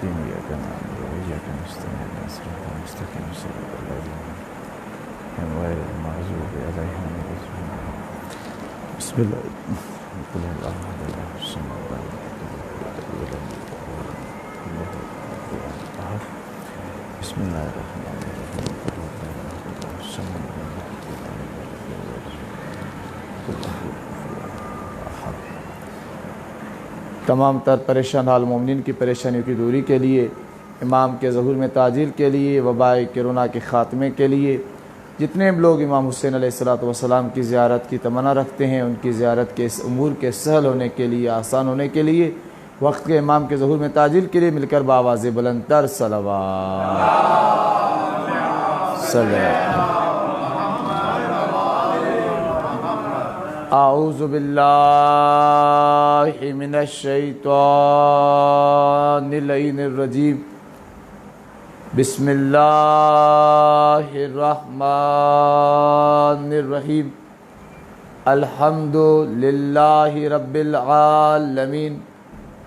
المستقيم إياك نعبد وإياك نستعين اهدنا الصراط المستقيم صراط الذين أنعمت غير المغضوب عليهم ولا الضالين. بسم الله قل هو الله أحد الله الصمد لم يلد ولم يولد ولم يكن له كفوا أحد. بسم الله الرحمن الرحيم قل هو الله أحد الله الصمد لم يلد ولم يولد قل هو الله أحد. تمام تر پریشان حال مومنین کی پریشانیوں کی دوری کے لیے، امام کے ظہور میں تعجیل کے لیے، وباء کرونا کے خاتمے کے لیے، جتنے لوگ امام حسین علیہ السلام کی زیارت کی تمنا رکھتے ہیں ان کی زیارت کے اس امور کے سہل ہونے کے لیے، آسان ہونے کے لیے، وقت کے امام کے ظہور میں تعجیل کے لیے مل کر بآواز بلند تر صلوات اعوذ باللہ من الشیطان اللعین الرجیم بسم اللہ الرحمن الرحیم الحمد للہ رب العالمین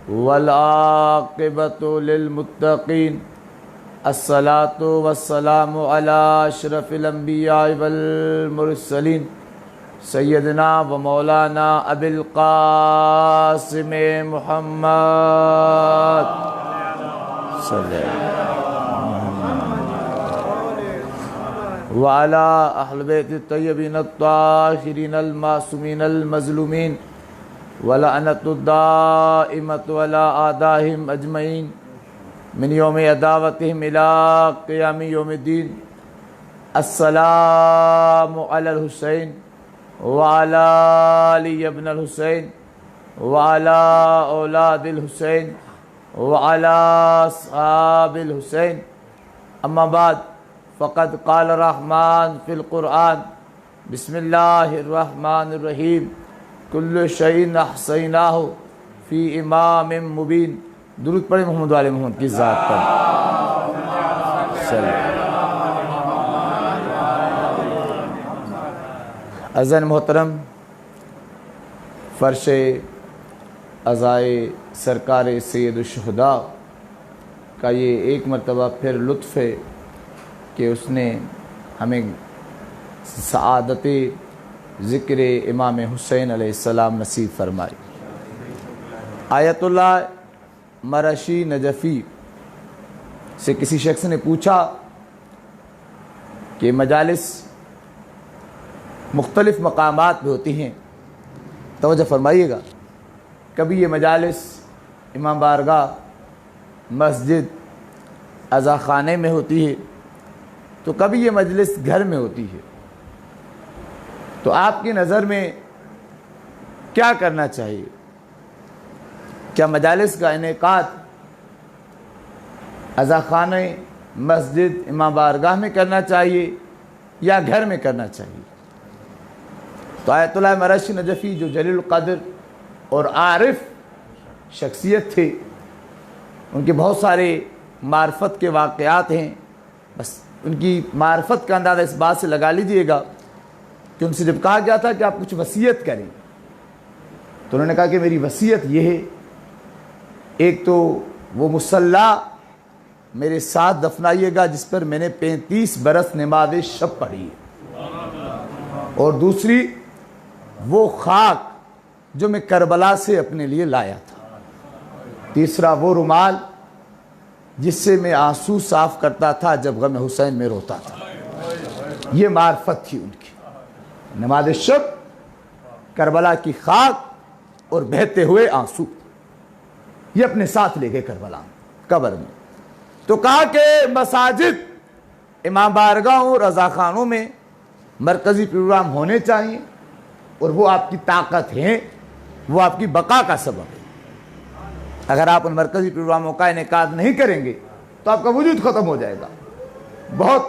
والعاقبۃ للمتقین الصلاۃ والسلام علی اشرف الانبیاء والمرسلین سیدنا و مولانا ابی القاسم محمد صلی وعلی اہل بیت الطیبین الطاہرین المعصومین المظلومین ولعنۃ الدائمۃ علی اعدائہم اجمعین من یوم عداوتہم الی قیام یوم الدین. السلام علی الحسین وعلی علی ابن الحسین وعلی اولاد الحسین وعلی اصحاب الحسین. اما بعد فقد قال الرحمن فی القرآن بسم اللہ الرحمن الرحیم کل شیء احصیناہ فی امام مبین. درود پڑھیں محمد والے محمد کی ذات پر. عزیزان محترم، فرش عزائے سرکار سید الشہداء کا یہ ایک مرتبہ پھر لطف ہے کہ اس نے ہمیں سعادت ذکر امام حسین علیہ السلام نصیب فرمائی. آیت اللہ مرشی نجفی سے کسی شخص نے پوچھا کہ مجالس مختلف مقامات پہ ہوتی ہیں، توجہ فرمائیے گا، کبھی یہ مجالس امام بارگاہ، مسجد، عزا خانے میں ہوتی ہے، تو کبھی یہ مجلس گھر میں ہوتی ہے. تو آپ کی نظر میں کیا کرنا چاہیے؟ کیا مجالس کا انعقاد عزا خانے، مسجد، امام بارگاہ میں کرنا چاہیے یا گھر میں کرنا چاہیے؟ تو آیت اللہ مرشی نجفی جو جلیل القدر اور عارف شخصیت تھے، ان کے بہت سارے معرفت کے واقعات ہیں، بس ان کی معرفت کا اندازہ اس بات سے لگا لیجئے گا کہ ان سے جب کہا گیا تھا کہ آپ کچھ وصیت کریں تو انہوں نے کہا کہ میری وصیت یہ ہے، ایک تو وہ مصلی میرے ساتھ دفنائیے گا جس پر میں نے 35 برس نماز شب پڑھی ہے، اور دوسری وہ خاک جو میں کربلا سے اپنے لیے لایا تھا، تیسرا وہ رومال جس سے میں آنسو صاف کرتا تھا جب غم حسین میں روتا تھا. یہ معرفت تھی ان کی، نماز شب، کربلا کی خاک اور بہتے ہوئے آنسو، یہ اپنے ساتھ لے گئے کربلا میں، قبر میں. تو کہا کہ مساجد، امام بارگاہوں اور رضا خانوں میں مرکزی پروگرام ہونے چاہیے، اور وہ آپ کی طاقت ہیں، وہ آپ کی بقا کا سبب ہے. اگر آپ ان مرکزی پروگراموں کا انعقاد نہیں کریں گے تو آپ کا وجود ختم ہو جائے گا. بہت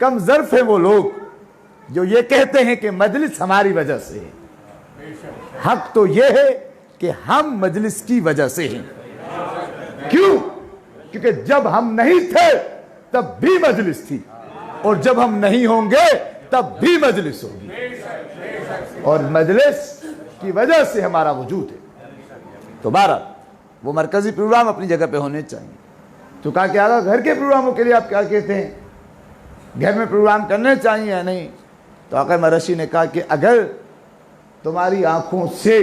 کم ظرف ہیں وہ لوگ جو یہ کہتے ہیں کہ مجلس ہماری وجہ سے ہے. حق تو یہ ہے کہ ہم مجلس کی وجہ سے ہیں. کیوں؟ کیونکہ جب ہم نہیں تھے تب بھی مجلس تھی، اور جب ہم نہیں ہوں گے تب بھی مجلس ہوگی، اور مجلس کی وجہ سے ہمارا وجود ہے. تو بہرحال وہ مرکزی پروگرام اپنی جگہ پہ ہونے چاہیے. تو کہا کہ آقا گھر کے پروگراموں کے لیے آپ کیا کہتے ہیں؟ گھر میں پروگرام کرنے چاہیے یا نہیں؟ تو آقا مرشی نے کہا کہ اگر تمہاری آنکھوں سے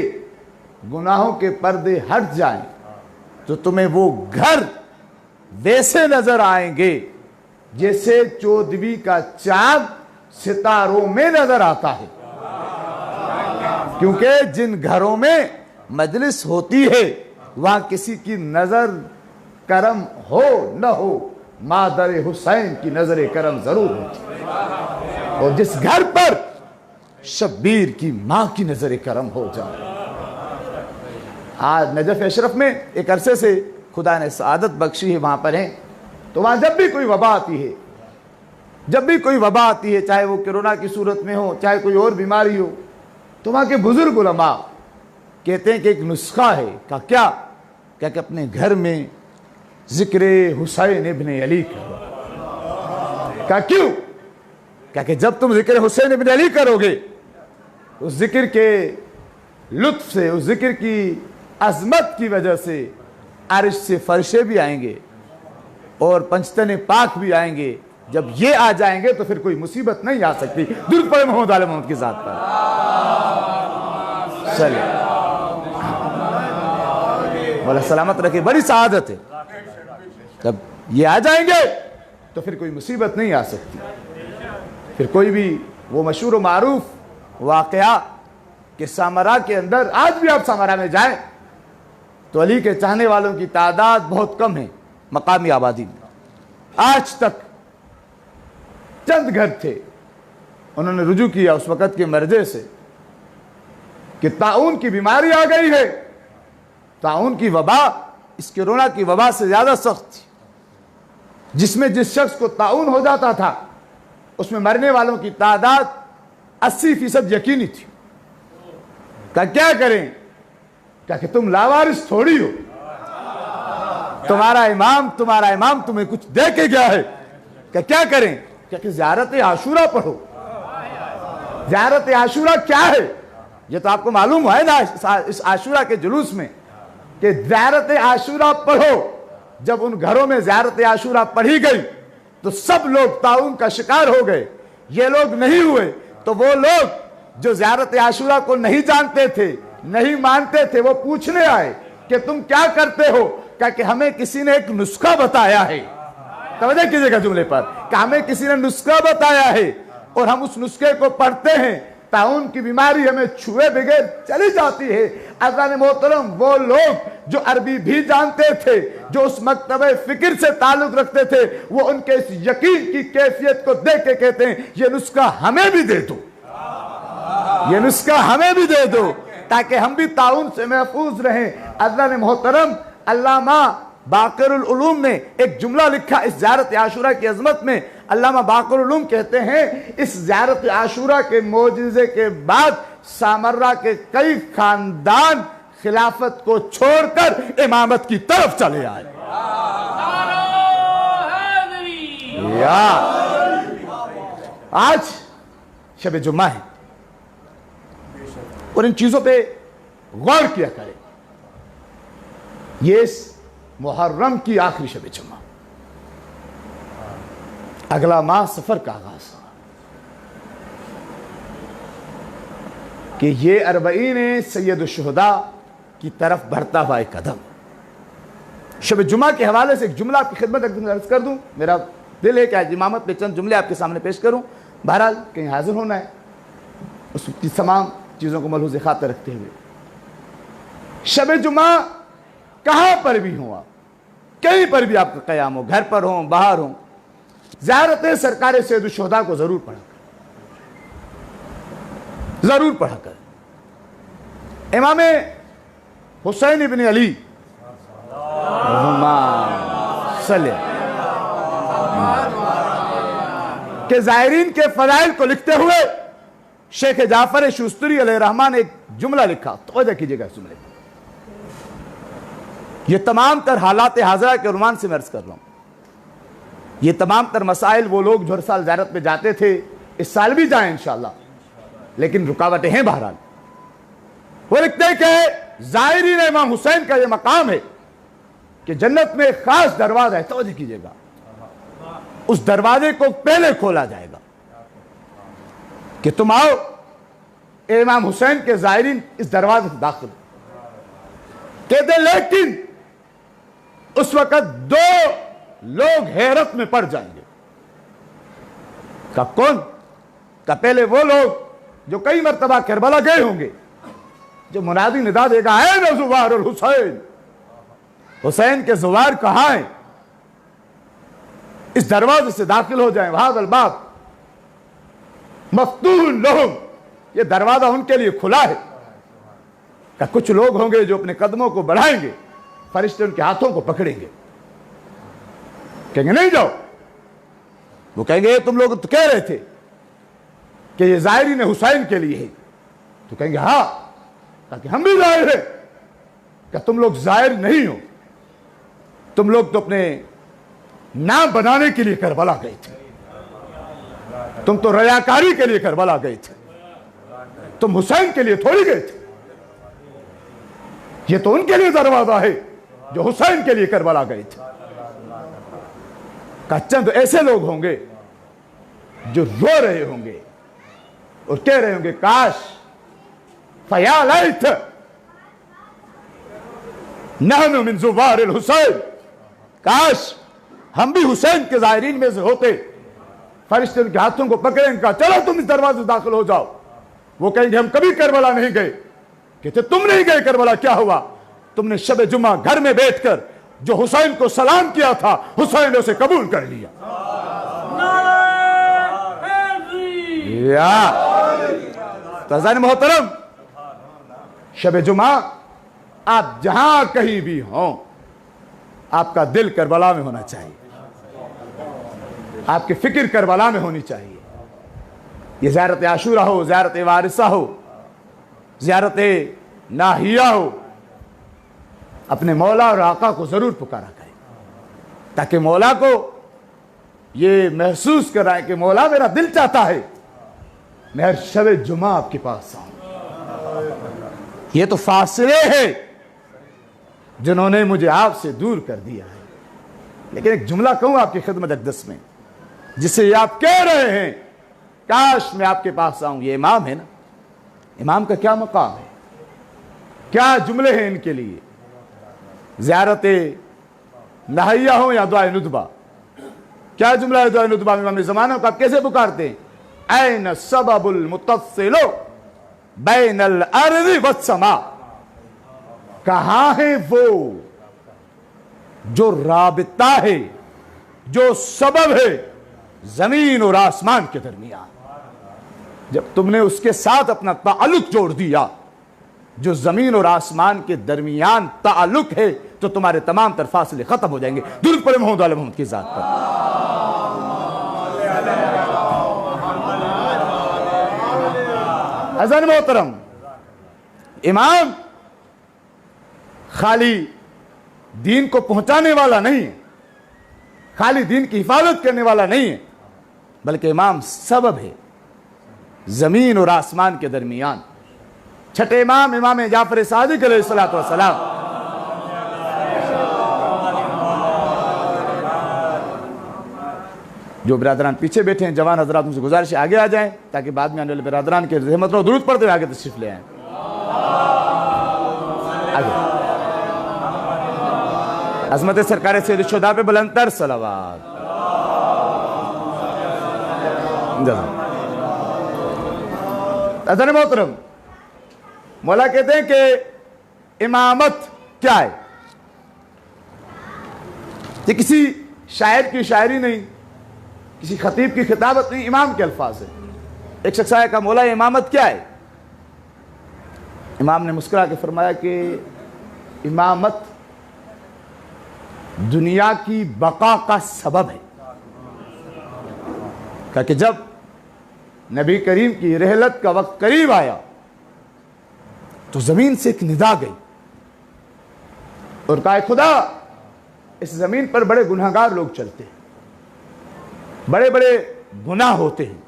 گناہوں کے پردے ہٹ جائیں تو تمہیں وہ گھر ویسے نظر آئیں گے جیسے چودھویں کا چاند ستاروں میں نظر آتا ہے. کیونکہ جن گھروں میں مجلس ہوتی ہے وہاں کسی کی نظر کرم ہو نہ ہو مادر حسین کی نظر کرم ضرور ہوتی ہے. اور جس گھر پر شبیر کی ماں کی نظر کرم ہو جائے. آج نجف اشرف میں ایک عرصے سے خدا نے سعادت بخشی ہے، وہاں پر ہیں، تو وہاں جب بھی کوئی وبا آتی ہے چاہے وہ کرونا کی صورت میں ہو چاہے کوئی اور بیماری ہو، تو وہاں کے بزرگ علماء کہتے ہیں کہ ایک نسخہ ہے. کیا کہ اپنے گھر میں ذکر حسین ابن علی کرو. کیوں؟ کہ جب تم ذکر حسین ابن علی کرو گے اس ذکر کے لطف سے، اس ذکر کی عظمت کی وجہ سے عرش سے فرشے بھی آئیں گے اور پنجتن پاک بھی آئیں گے. جب یہ آ جائیں گے تو پھر کوئی مصیبت نہیں آ سکتی. درود پڑھیں محمد آل محمد کی ذات پر. چلے مولا سلامت رکھے. بڑی سعادت ہے جب یہ آ جائیں گے تو پھر کوئی مصیبت نہیں آ سکتی. پھر کوئی بھی وہ مشہور و معروف واقعہ کہ سامرا کے اندر، آج بھی آپ سامرا میں جائیں تو علی کے چاہنے والوں کی تعداد بہت کم ہے مقامی آبادی میں. آج تک چند گھر تھے، انہوں نے رجوع کیا اس وقت کے مرضے سے کہ طاعون کی بیماری آ گئی ہے. طاعون کی وبا اس کرونا کی وبا سے زیادہ سخت تھی. جس میں جس شخص کو طاعون ہو جاتا تھا اس میں مرنے والوں کی تعداد 80% یقینی تھی. کیا کریں؟ کہ تم لاوارث تھوڑی ہو، تمہارا امام تمہیں کچھ دے کے گیا ہے. کیا کریں؟ کہ زیارت عاشورہ پڑھو. زیارت عاشورہ کیا ہے؟ یہ تو آپ کو معلوم ہے نا اس عاشورہ کے جلوس میں کہ زیارت عاشورہ پڑھو. جب ان گھروں میں زیارت عاشورہ پڑھی گئی تو سب لوگ طاعون کا شکار ہو گئے. یہ لوگ نہیں ہوئے تو وہ لوگ جو زیارت عاشورہ کو نہیں جانتے تھے، نہیں مانتے تھے، وہ پوچھنے آئے کہ تم کیا کرتے ہو؟ کہ ہمیں کسی نے ایک نسخہ بتایا ہے. توجہ کیجئے گا جملے پر کہ ہمیں کسی نے نسخہ بتایا ہے اور ہم اس نسخے کو پڑھتے ہیں. طاعون کی بیماری ہمیں چھوئے بغیر چلی جاتی ہے. عزیزان محترم، وہ لوگ جو عربی بھی جانتے تھے، جو اس مکتبہ فکر سے تعلق رکھتے تھے، وہ ان کے اس یقین کی کیفیت کو دیکھ کے کہتے ہیں یہ نسخہ ہمیں بھی دے دو، یہ نسخہ ہمیں بھی دے دو تاکہ ہم بھی طاعون سے محفوظ رہیں. عزیزان محترم، علامہ باقر العلوم نے ایک جملہ لکھا اس زیارت عاشورہ کی عظمت میں. علامہ باقر العلوم کہتے ہیں اس زیارت عاشورہ کے معجزے کے بعد سامرا کے کئی خاندان خلافت کو چھوڑ کر امامت کی طرف چلے آئے. آج شب جمعہ ہے اور ان چیزوں پہ غور کیا کریں. یہ محرم کی آخری شب جمعہ، اگلا ماہ سفر کا آغاز، کہ یہ اربعین سید الشہداء کی طرف بڑھتا ہوا ایک قدم. شب جمعہ کے حوالے سے ایک جملہ آپ کی خدمت عرض کر دوں. میرا دل ہے کہ آج امامت پہ چند جملے آپ کے سامنے پیش کروں. بہرحال کہیں حاضر ہونا ہے، اس کی تمام چیزوں کو ملحوظ خاطر رکھتے ہوئے. شب جمعہ کہاں پر بھی ہوں، آپ کہیں پر بھی آپ کا قیام ہو، گھر پر ہوں باہر ہوں، زیارت سرکار سید الشہداء کو ضرور پڑھا کر، ضرور پڑھا کر. امام حسین ابن علی کے زائرین کے فضائل کو لکھتے ہوئے شیخ جعفر شوستری علیہ الرحمن نے ایک جملہ لکھا. توجہ کیجئے گا اس جملے کو. یہ تمام تر حالات حاضرہ کے عنوان سے میں عرض کر رہا ہوں. یہ تمام تر مسائل وہ لوگ جو ہر سال زیارت پہ جاتے تھے اس سال بھی جائیں انشاءاللہ، لیکن رکاوٹیں ہیں. بہرحال وہ لکھتے ہیں کہ زائرین امام حسین کا یہ مقام ہے کہ جنت میں ایک خاص دروازہ ہے، توجہ کیجئے گا، اس دروازے کو پہلے کھولا جائے گا کہ تم آؤ، امام حسین کے زائرین اس دروازے سے داخل کہتے ہیں، لیکن اس وقت دو لوگ حیرت میں پڑ جائیں گے۔ کہا کون؟ کہا پہلے وہ لوگ جو کئی مرتبہ کربلا گئے ہوں گے، جو منادی ندا دے گا، اے زوار الحسین، حسین کے زوار کہاں ہیں؟ اس دروازے سے داخل ہو جائیں، وہاذا الباب مفتوح لہم، یہ دروازہ ان کے لیے کھلا ہے۔ کہ کچھ لوگ ہوں گے جو اپنے قدموں کو بڑھائیں گے، فرشتے ان کے ہاتھوں کو پکڑیں گے، کہیں گے نہیں جاؤ۔ وہ کہیں گے تم لوگ تو کہہ رہے تھے کہ یہ زائرین حسین کے لیے ہے، تو کہیں گے ہاں، کہ ہم بھی ظاہر ہیں، کہ تم لوگ ظاہر نہیں ہو، تم لوگ تو اپنے نام بنانے کے لیے کربلا گئے تھے، تم تو ریاکاری کے لیے کربلا گئے تھے، تم حسین کے لیے تھوڑی گئے تھے، یہ تو ان کے لیے دروازہ ہے جو حسین کے لیے کربلا گئے تھے۔ کہ چند ایسے لوگ ہوں گے جو رو رہے ہوں گے اور کہہ رہے ہوں گے کاش فیا لیت نحن من زوار الحسین، کاش ہم بھی حسین کے زائرین میں سے ہوتے۔ فرشتے ان کے ہاتھوں کو پکڑیں گے، کہا چلو تم اس دروازے سے داخل ہو جاؤ۔ وہ کہیں گے ہم کبھی کربلا نہیں گئے۔ کہتے تم نہیں گئے کربلا، کیا ہوا؟ تم نے شب جمعہ گھر میں بیٹھ کر جو حسین کو سلام کیا تھا، حسین نے اسے قبول کر لیا۔ تو عزیزان محترم، شب جمعہ آپ جہاں کہیں بھی ہوں، آپ کا دل کربلا میں ہونا چاہیے، آپ کی فکر کربلا میں ہونی چاہیے۔ یہ زیارت عاشورہ ہو، زیارت وارثہ ہو، زیارت ناہیہ ہو، اپنے مولا اور آقا کو ضرور پکارا کریں، تاکہ مولا کو یہ محسوس کرائیں کہ مولا میرا دل چاہتا ہے میں ہر شب جمعہ آپ کے پاس آؤں۔ یہ تو فاصلے ہیں جنہوں نے مجھے آپ سے دور کر دیا ہے۔ لیکن ایک جملہ کہوں آپ کی خدمت اقدس میں، جسے آپ کہہ رہے ہیں کاش میں آپ کے پاس آؤں، یہ امام ہے نا، امام کا کیا مقام ہے، کیا جملے ہیں ان کے لیے؟ زیارت نہیہ ہو یا دعائے ندبہ، کیا جملہ ہے دعائے ندبہ میں؟ امام زمانہ کو آپ کیسے پکارتے ہیں؟ این السبب المتصل بین الارض والسماء، کہاں ہے وہ جو رابطہ ہے، جو سبب ہے زمین اور آسمان کے درمیان؟ جب تم نے اس کے ساتھ اپنا تعلق جوڑ دیا، جو زمین اور آسمان کے درمیان تعلق ہے، تو تمہارے تمام تر فاصلے ختم ہو جائیں گے۔ درود پڑھیں محمد علی محمد کی ذات پر۔ عزیزان محترم، امام خالی دین کو پہنچانے والا نہیں ہے، خالی دین کی حفاظت کرنے والا نہیں ہے، بلکہ امام سبب ہے زمین اور آسمان کے درمیان۔ چھٹے امام، امام جعفر صادق علیہ السلام، جو برادران پیچھے بیٹھے ہیں، جوان حضرات، ان سے گزارش ہے آگے آ جائیں تاکہ بعد میں آنے والے برادران کے رحمت و درود پڑھتے ہوئے آگے تشریف لے آئیں۔ آگے عظمت سرکار سید الشہداء پہ بلند تر صلوات۔ عزیزان محترم، مولا کہتے ہیں کہ امامت کیا ہے؟ یہ کسی شاعر کی شاعری نہیں، کسی خطیب کی خطابت نہیں، امام کے الفاظ ہیں۔ ایک شخص آیا کہا مولا امامت کیا ہے؟ امام نے مسکرا کے فرمایا کہ امامت دنیا کی بقا کا سبب ہے۔ کہا کہ جب نبی کریم کی رحلت کا وقت قریب آیا تو زمین سے ایک ندا گئی اور کہا خدا، اس زمین پر بڑے گناہگار لوگ چلتے ہیں، بڑے بڑے گناہ ہوتے ہیں،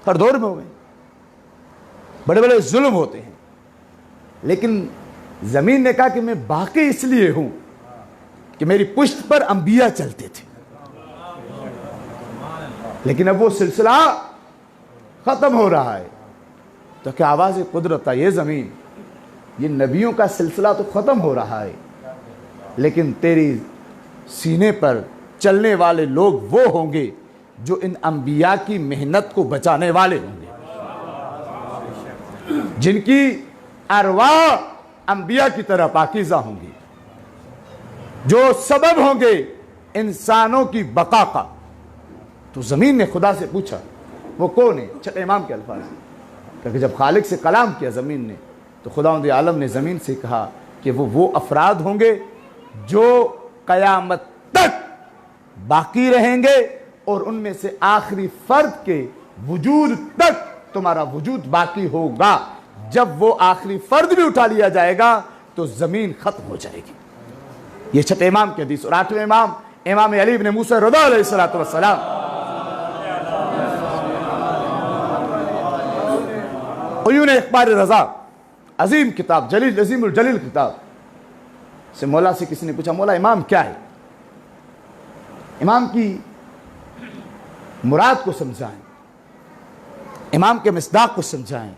ہر دور میں ہوئے، بڑے بڑے ظلم ہوتے ہیں، لیکن زمین نے کہا کہ میں باقی اس لیے ہوں کہ میری پشت پر انبیاء چلتے تھے، لیکن اب وہ سلسلہ ختم ہو رہا ہے۔ تو کیا آواز قدرت ہے، یہ زمین، یہ نبیوں کا سلسلہ تو ختم ہو رہا ہے، لیکن تیری سینے پر چلنے والے لوگ وہ ہوں گے جو ان انبیاء کی محنت کو بچانے والے ہوں گے، جن کی ارواح انبیاء کی طرح پاکیزہ ہوں گی، جو سبب ہوں گے انسانوں کی بقا کا۔ تو زمین نے خدا سے پوچھا وہ کون ہے؟ چھٹے امام کے الفاظ ہیں، کیونکہ جب خالق سے کلام کیا زمین نے تو خداوند عالم نے زمین سے کہا کہ وہ افراد ہوں گے جو قیامت تک باقی رہیں گے، اور ان میں سے آخری فرد کے وجود تک تمہارا وجود باقی ہوگا۔ جب وہ آخری فرد بھی اٹھا لیا جائے گا تو زمین ختم ہو جائے گی۔ یہ چھٹے امام کی حدیث۔ اور آٹھویں امام، امام علی بن موسیٰ رضا علیہ السلام، عیون اخبار رضا، عظیم کتاب، جلیل عظیم الجلیل کتاب سے مولا سے کسی نے پوچھا مولا امام کیا ہے؟ امام کی مراد کو سمجھائیں، امام کے مصداق کو سمجھائیں۔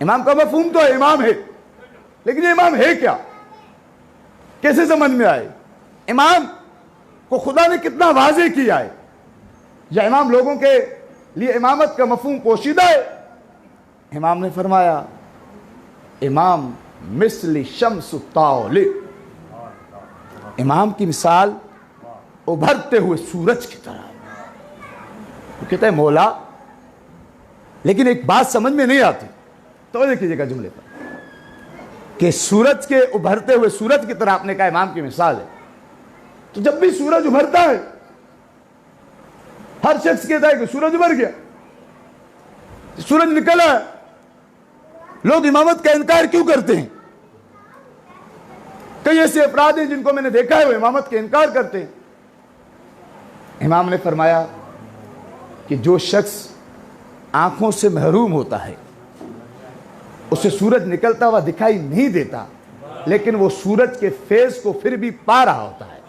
امام کا مفہوم تو ہے امام ہے، لیکن یہ امام ہے کیا؟ کیسے سمجھ میں آئے؟ امام کو خدا نے کتنا واضح کیا ہے؟ یا امام لوگوں کے لیے امامت کا مفہوم پوشیدہ ہے؟ امام نے فرمایا امام مثل شمس الطاول، امام کی مثال ابھرتے ہوئے سورج کی طرح ہے۔ وہ کہتا ہے مولا لیکن ایک بات سمجھ میں نہیں آتی، توجہ کیجئے گا جملے پر، کہ سورج کے ابھرتے ہوئے سورج کی طرح آپ نے کہا امام کی مثال ہے، تو جب بھی سورج ابھرتا ہے ہر شخص کہتا ہے کہ سورج ابھر گیا، سورج نکلا ہے، لوگ امامت کا انکار کیوں کرتے ہیں؟ کئی ایسے افراد ہیں جن کو میں نے دیکھا ہے وہ امامت کا انکار کرتے ہیں۔ امام نے فرمایا کہ جو شخص آنکھوں سے محروم ہوتا ہے اسے سورج نکلتا ہوا دکھائی نہیں دیتا، لیکن وہ سورج کے فیض کو پھر بھی پا رہا ہوتا ہے۔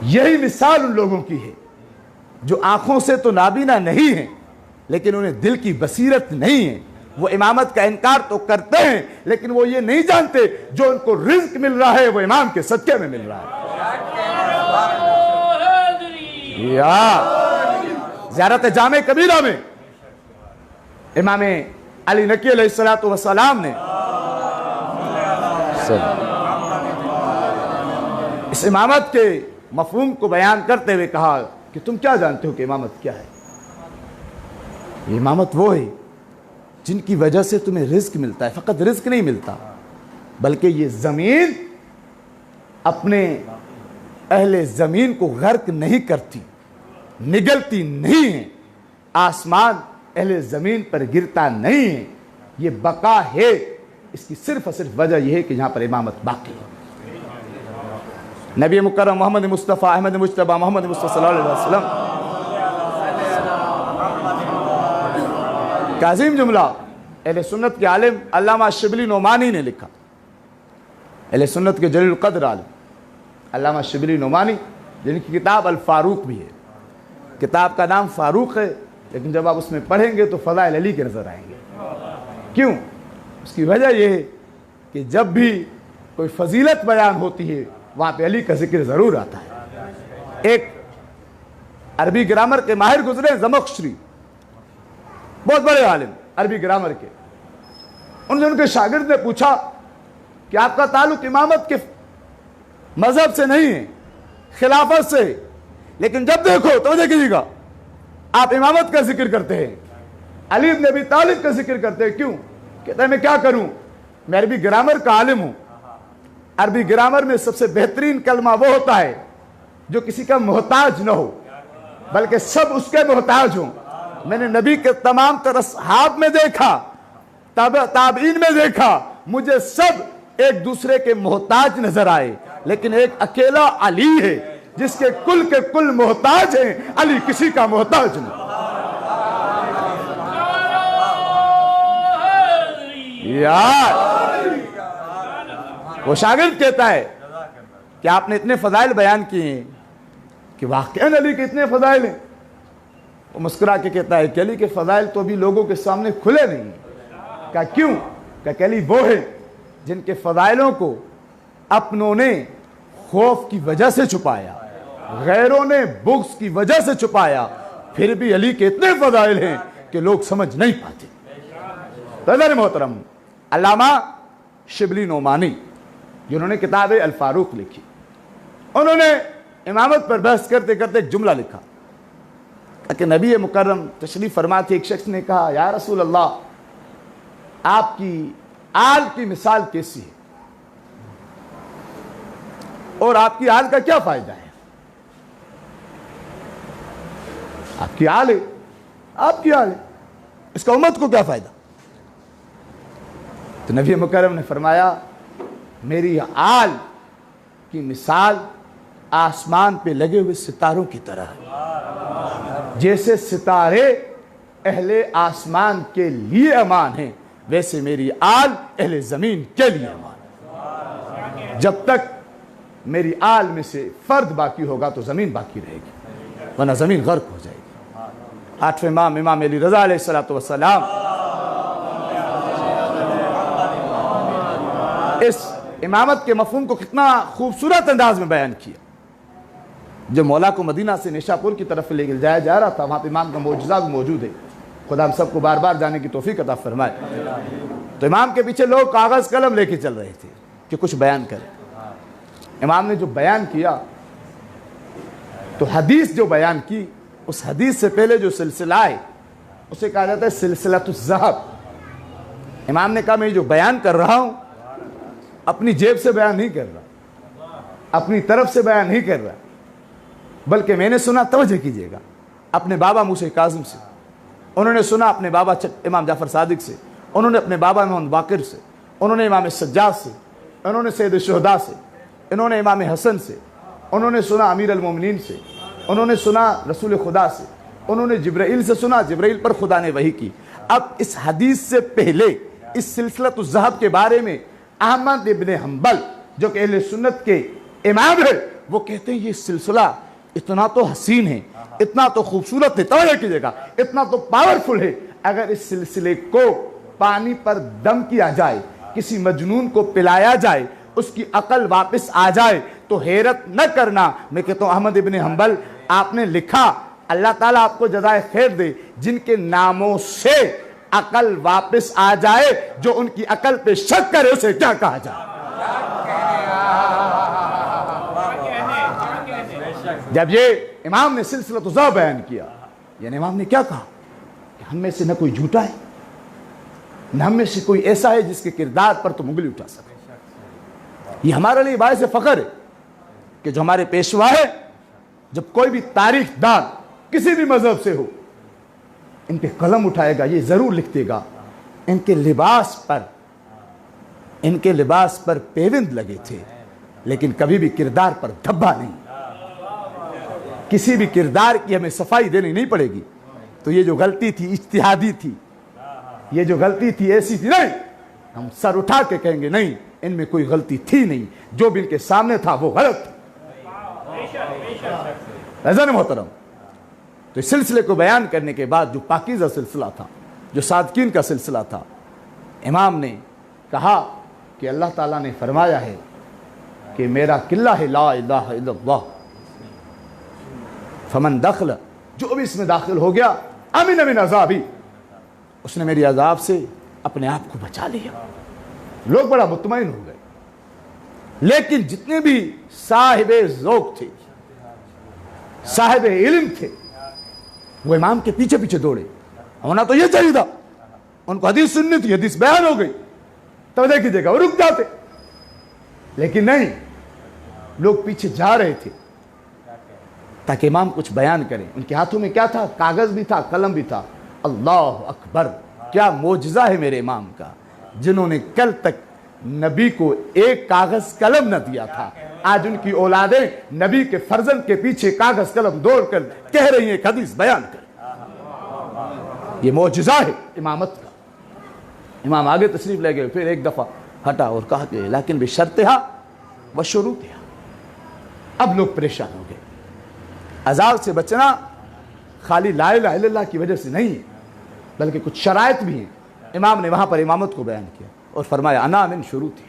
یہی مثال ان لوگوں کی ہے جو آنکھوں سے تو نابینا نہیں ہیں لیکن انہیں دل کی بصیرت نہیں ہے۔ وہ امامت کا انکار تو کرتے ہیں لیکن وہ یہ نہیں جانتے جو ان کو رزق مل رہا ہے وہ امام کے صدقے میں مل رہا ہے۔ یا زیارت جامع کبیرہ میں امام علی نقی علیہ السلام نے اس امامت کے مفہوم کو بیان کرتے ہوئے کہا کہ تم کیا جانتے ہو کہ امامت کیا ہے؟ یہ امامت وہ ہے جن کی وجہ سے تمہیں رزق ملتا ہے، فقط رزق نہیں ملتا بلکہ یہ زمین اپنے اہل زمین کو غرق نہیں کرتی، نگلتی نہیں ہے، آسمان اہل زمین پر گرتا نہیں ہے، یہ بقا ہے۔ اس کی صرف اور صرف وجہ یہ ہے کہ یہاں پر امامت باقی ہے۔ نبی مکرم محمد مصطفیٰ احمد مجتبی محمد مصطفیٰ صلی اللہ علیہ وسلم کا عظیم جملہ اہل سنت کے عالم علامہ شبلی نعمانی نے لکھا۔ اہل سنت کے جلیل القدر عالم علامہ شبلی نعمانی، جن کی کتاب الفاروق بھی ہے، کتاب کا نام فاروق ہے لیکن جب آپ اس میں پڑھیں گے تو فضائل علی کے نظر آئیں گے۔ کیوں؟ اس کی وجہ یہ ہے کہ جب بھی کوئی فضیلت بیان ہوتی ہے وہاں پہ علی کا ذکر ضرور آتا ہے۔ ایک عربی گرامر کے ماہر گزرے زمخشری، بہت بڑے عالم عربی گرامر کے، ان کے شاگرد نے پوچھا کہ آپ کا تعلق امامت کے مذہب سے نہیں ہے، خلافت سے، لیکن جب دیکھو توجہ کیجیے گا آپ امامت کا ذکر کرتے ہیں، علی بن ابی طالب کا ذکر کرتے ہیں، کیوں؟ کہتا ہے میں کیا کروں، میں عربی گرامر کا عالم ہوں، عربی گرامر میں سب سے بہترین کلمہ وہ ہوتا ہے جو کسی کا محتاج نہ ہو بلکہ سب اس کے محتاج ہوں۔ میں نے نبی کے تمام تر اصحاب میں دیکھا، تابعین میں دیکھا، مجھے سب ایک دوسرے کے محتاج نظر آئے لیکن ایک اکیلا علی ہے جس کے کل محتاج ہیں، علی کسی کا محتاج نہیں۔ یار وہ شاگرد کہتا ہے کہ آپ نے اتنے فضائل بیان کیے ہیں کہ واقعاً علی کے اتنے فضائل ہیں؟ وہ مسکرا کے کہتا ہے کہ علی کے فضائل تو ابھی لوگوں کے سامنے کھلے نہیں ہیں۔ کہا کیوں؟ کہ علی وہ ہے جن کے فضائلوں کو اپنوں نے خوف کی وجہ سے چھپایا، غیروں نے بغض کی وجہ سے چھپایا، پھر بھی علی کے اتنے فضائل ہیں کہ لوگ سمجھ نہیں پاتے۔ برادر محترم، علامہ شبلی نعمانی جنہوں نے کتاب الفاروق لکھی، انہوں نے امامت پر بحث کرتے کرتے ایک جملہ لکھا کہ نبی مکرم تشریف فرما تھے، ایک شخص نے کہا یا رسول اللہ آپ کی آل کی مثال کیسی ہے اور آپ کی آل کا کیا فائدہ ہے؟ آپ کی آل ہے، آپ کی آل ہے، اس کا امت کو کیا فائدہ؟ تو نبی مکرم نے فرمایا میری آل کی مثال آسمان پہ لگے ہوئے ستاروں کی طرح ہے، جیسے ستارے اہل آسمان کے لیے امان ہیں ویسے میری آل اہل زمین کے لیے امان ہے۔ جب تک میری آل میں سے فرد باقی ہوگا تو زمین باقی رہے گی، ورنہ زمین غرق ہو جائے گی۔ آٹھویں امام علی رضا علیہ السلام اس امامت کے مفہوم کو کتنا خوبصورت انداز میں بیان کیا۔ جب مولا کو مدینہ سے نیشاپور کی طرف لے جایا جا رہا تھا، وہاں پہ امام کا معجزہ بھی موجود ہے، خدا ہم سب کو بار بار جانے کی توفیق عطا فرمائے۔ تو امام کے پیچھے لوگ کاغذ قلم لے کے چل رہے تھے کہ کچھ بیان کریں۔ امام نے جو بیان کیا تو حدیث جو بیان کی، اس حدیث سے پہلے جو سلسلہ ہے اسے کہا جاتا ہے سلسلۃ الذہب۔ امام نے کہا میں جو بیان کر رہا ہوں اپنی جیب سے بیان نہیں کر رہا، اپنی طرف سے بیان نہیں کر رہا، بلکہ میں نے سنا، توجہ کیجئے گا، اپنے بابا موسیٰ کاظم سے، انہوں نے سنا اپنے بابا امام جعفر صادق سے، انہوں نے اپنے بابا محمد باقر سے، انہوں نے امام سجاد سے، انہوں نے سید الشہداء سے، انہوں نے امام حسن سے، انہوں نے سنا امیر المومنین سے، انہوں نے سنا رسول خدا سے، انہوں نے جبرائیل سے سنا، جبرائیل پر خدا نے وحی کی۔ اب اس حدیث سے پہلے اس سلسلۃ الذہب کے بارے میں احمد ابن حنبل جو کہ اہل سنت کے امام ہے، وہ کہتے ہیں یہ سلسلہ اتنا تو حسین ہے، اتنا تو خوبصورت ہے، توجہ کیجئے گا، اتنا تو پاورفل ہے، اگر اس سلسلے کو پانی پر دم کیا جائے، کسی مجنون کو پلایا جائے، اس کی عقل واپس آ جائے تو حیرت نہ کرنا۔ میں کہتا ہوں احمد ابن حنبل آپ نے لکھا، اللہ تعالیٰ آپ کو جزائے خیر دے، جن کے ناموں سے عقل واپس آ جائے، جو ان کی عقل پہ شک کرے اسے کیا کہا جائے۔ جب یہ امام نے سلسلۃ الذہب بیان کیا، یعنی امام نے کیا کہا کہ ہم میں سے نہ کوئی جھوٹا ہے، نہ ہم میں سے کوئی ایسا ہے جس کے کردار پر تم انگلی اٹھا سکے۔ یہ ہمارے لیے باعث فخر ہے کہ جو ہمارے پیشوا ہے، جب کوئی بھی تاریخ دان کسی بھی مذہب سے ہو، ان پہ قلم اٹھائے گا، یہ ضرور لکھ دے گا ان کے لباس پر پیوند لگے تھے، لیکن کبھی بھی کردار پر دھبا نہیں۔ کسی بھی کردار کی ہمیں صفائی دینی نہیں پڑے گی۔ تو یہ جو غلطی تھی اجتہادی تھی، یہ جو غلطی تھی ایسی تھی نہیں، ہم سر اٹھا کے کہیں گے نہیں، ان میں کوئی غلطی تھی نہیں، جو بھی ان کے سامنے تھا وہ غلط تھا۔ عزیزان محترم، تو اس سلسلے کو بیان کرنے کے بعد جو پاکیزہ سلسلہ تھا، جو صادقین کا سلسلہ تھا، امام نے کہا کہ اللہ تعالیٰ نے فرمایا ہے کہ میرا قلعہ ہے لا الہ الا اللہ، فمن دخل، جو بھی اس میں داخل ہو گیا، امن من عذابی، اس نے میری عذاب سے اپنے آپ کو بچا لیا۔ لوگ بڑا مطمئن ہو گئے، لیکن جتنے بھی صاحب ذوق تھے، صاحب علم تھے، وہ امام کے پیچھے پیچھے دوڑے۔ ہونا تو یہ چاہیے تھا، ان کو حدیث سننی تھی، حدیث بیان ہو گئی، توجہ کیجئے گا، وہ رک جاتے، لیکن نہیں، لوگ پیچھے جا رہے تھے تاکہ امام کچھ بیان کریں۔ ان کے ہاتھوں میں کیا تھا؟ کاغذ بھی تھا، قلم بھی تھا۔ اللہ اکبر، کیا معجزہ ہے میرے امام کا، جنہوں نے کل تک نبی کو ایک کاغذ قلم نہ دیا تھا، آج ان کی اولادیں نبی کے فرزند کے پیچھے کاغذ قلم دوڑ کر کہہ رہی ہیں ایک حدیث بیان کر۔ یہ معجزہ ہے امامت کا۔ امام آگے تشریف لے گئے، پھر ایک دفعہ ہٹا اور کہا کہ لیکن بشرطہا و شروطہا، اب لوگ پریشان ہو گئے. عذاب سے بچنا خالی لا الہ الا اللہ کی وجہ سے نہیں ہے بلکہ کچھ شرائط بھی ہیں. امام نے وہاں پر امامت کو بیان کیا اور فرمایا انا من شروط،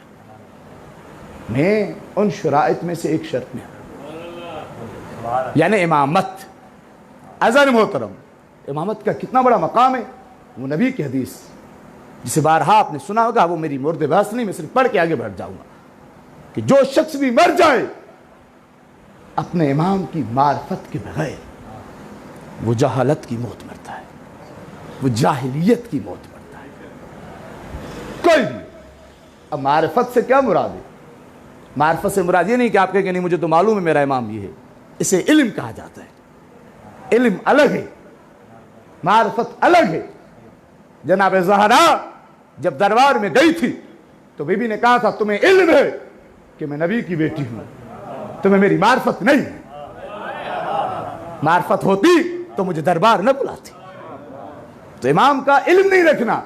میں ان شرائط میں سے ایک شرط میں ہوں، یعنی امامت. عزیز محترم، امامت کا کتنا بڑا مقام ہے. وہ نبی کی حدیث جسے بارہا آپ نے سنا ہوگا، وہ میری مورد بحث نہیں، میں صرف پڑھ کے آگے بڑھ جاؤں گا کہ جو شخص بھی مر جائے اپنے امام کی معرفت کے بغیر وہ جہالت کی موت مرتا ہے، وہ جاہلیت کی موت مرتا ہے. کوئی بھی. اب معرفت سے کیا مراد ہے؟ معرفت سے مراد یہ نہیں کہ آپ کہیں کہ نہیں مجھے تو معلوم ہے میرا امام یہ ہے. اسے علم کہا جاتا ہے. علم الگ ہے، معرفت الگ ہے. جناب زہرا جب دربار میں گئی تھی تو بی بی نے کہا تھا تمہیں علم ہے کہ میں نبی کی بیٹی ہوں، تمہیں میری معرفت نہیں ہے. معرفت ہوتی تو مجھے دربار نہ بلاتی. تو امام کا علم نہیں رکھنا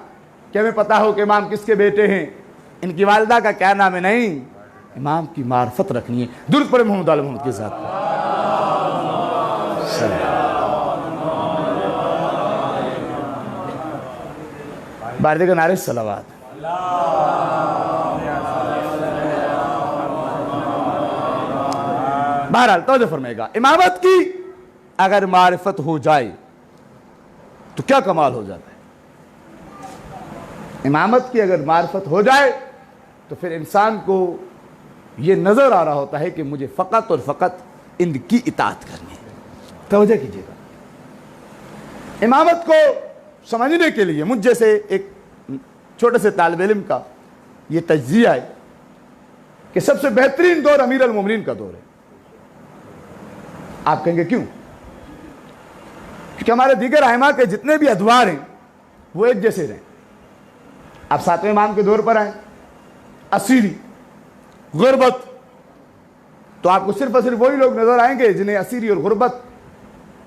کہ ہمیں پتا ہو کہ امام کس کے بیٹے ہیں، ان کی والدہ کا کیا نام ہے، نہیں. امام کی معرفت رکھنی ہے. درود پڑھیں محمد آل محمد کے ساتھ. بارے کا نعرہ صلوات. بہرحال توجہ فرمائے گا، امامت کی اگر معرفت ہو جائے تو کیا کمال ہو جاتا ہے. امامت کی اگر معرفت ہو جائے تو پھر انسان کو یہ نظر آ رہا ہوتا ہے کہ مجھے فقط اور فقط ان کی اطاعت کرنی ہے. توجہ کیجیے گا، امامت کو سمجھنے کے لیے مجھ جیسے ایک چھوٹے سے طالب علم کا یہ تجزیہ ہے کہ سب سے بہترین دور امیر المومنین کا دور ہے. آپ کہیں گے کیوں؟ کیونکہ ہمارے دیگر ائمہ کے جتنے بھی ادوار ہیں وہ ایک جیسے رہیں. آپ ساتویں امام کے دور پر آئیں، اسیری، غربت، تو آپ کو صرف اور صرف وہی لوگ نظر آئیں گے جنہیں اسیری اور غربت